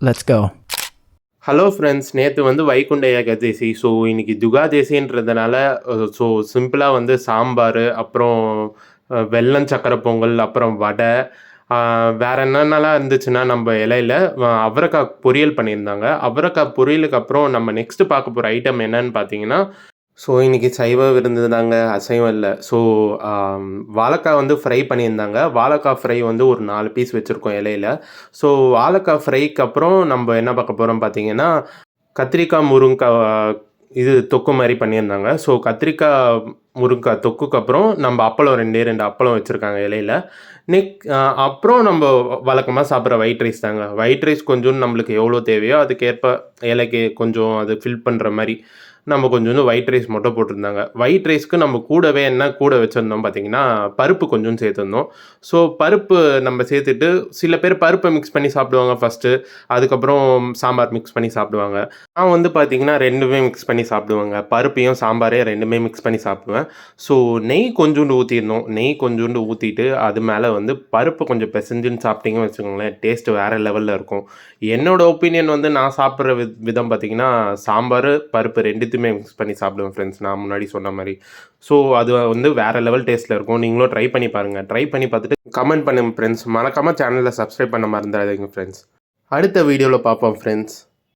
Let's go. Hello friends, நேற்று வந்து Vaikunta Ekadashi. So இன்றைக்கி துகாதேசின்றதுனால ஸோ சிம்பிளாக வந்து சாம்பார், அப்புறம் வெல்லம் சக்கரை பொங்கல், அப்புறம் வடை, வேறு என்னென்னலாம் இருந்துச்சுன்னா நம்ம இலையில அவரைக்காய் பொரியல் பண்ணியிருந்தாங்க. அவரைக்காய் பொரியலுக்கு அப்புறம் நம்ம நெக்ஸ்ட்டு பார்க்க போகிற ஐட்டம் என்னன்னு பார்த்தீங்கன்னா, ஸோ இன்றைக்கி சைவ விருந்து தாங்க, அசைவம் இல்லை. ஸோ வாழைக்காய் வந்து ஃப்ரை பண்ணியிருந்தாங்க. வாழைக்காய் ஃப்ரை வந்து ஒரு 4 பீஸ் வச்சுருக்கோம் இலையில. ஸோ வாழைக்காய் ஃப்ரைக்கு அப்புறம் நம்ம என்ன பார்க்க போகிறோம் பார்த்தீங்கன்னா, கத்திரிக்காய் முருங்காய் இது தொக்கு மாதிரி பண்ணியிருந்தாங்க. ஸோ கத்திரிக்காய் முருங்காய் தொக்குக்கு அப்புறம் நம்ம அப்பளம் 2 அப்பளம் வச்சுருக்காங்க இலையில. அப்புறம் நம்ம வழக்கமாக சாப்பிட்ற ஒயிட் ரைஸ் தாங்க. ஒயிட் ரைஸ் கொஞ்சோண்டு நம்மளுக்கு எவ்வளோ தேவையோ அதுக்கேற்ப இலைக்கு கொஞ்சம் அது ஃபில் பண்ணுற மாதிரி நம்ம கொஞ்சோண்டு ஒயிட் ரைஸ் மட்டும் போட்டிருந்தாங்க. ஒயிட் ரைஸ்க்கு நம்ம கூடவே என்ன கூட வச்சுருந்தோம் பார்த்தீங்கன்னா, பருப்பு கொஞ்சோண்டு சேர்த்துருந்தோம். ஸோ பருப்பு நம்ம சேர்த்துட்டு சில பேர் பருப்பை மிக்ஸ் பண்ணி சாப்பிடுவாங்க ஃபஸ்ட்டு. அதுக்கப்புறம் சாம்பார் மிக்ஸ் பண்ணி சாப்பிடுவாங்க. நான் வந்து பார்த்தீங்கன்னா 2மே மிக்ஸ் பண்ணி சாப்பிடுவேங்க. பருப்பையும் சாம்பாரையும் 2மே மிக்ஸ் பண்ணி சாப்பிடுவேன். ஸோ நெய் கொஞ்சோண்டு ஊற்றிருந்தோம். நெய் கொஞ்சோண்டு ஊற்றிட்டு அது மேலே வந்து பருப்பு கொஞ்சம் பிசைஞ்சுன்னு சாப்பிட்டீங்கன்னு வச்சுக்கோங்களேன், டேஸ்ட்டு வேறு லெவலில் இருக்கும். என்னோடய ஒப்பீனியன் வந்து நான் சாப்பிட்ற விதம் பார்த்தீங்கன்னா, சாம்பார், பருப்பு 2த்தையுமே மிக்ஸ் பண்ணி சாப்பிடுவேன் ஃப்ரெண்ட்ஸ், நான் முன்னாடி சொன்ன மாதிரி. ஸோ அது வந்து வேறு லெவல் டேஸ்ட்டில் இருக்கும். நீங்களும் ட்ரை பண்ணி பாருங்கள். ட்ரை பண்ணி பார்த்துட்டு கமெண்ட் பண்ணுங்கள் ஃப்ரெண்ட்ஸ். மறக்காமல் சேனலில் சப்ஸ்கிரைப் பண்ண மறந்துடாதீங்க ஃப்ரெண்ட்ஸ். அடுத்த வீடியோவில் பார்ப்போம் ஃப்ரெண்ட்ஸ்.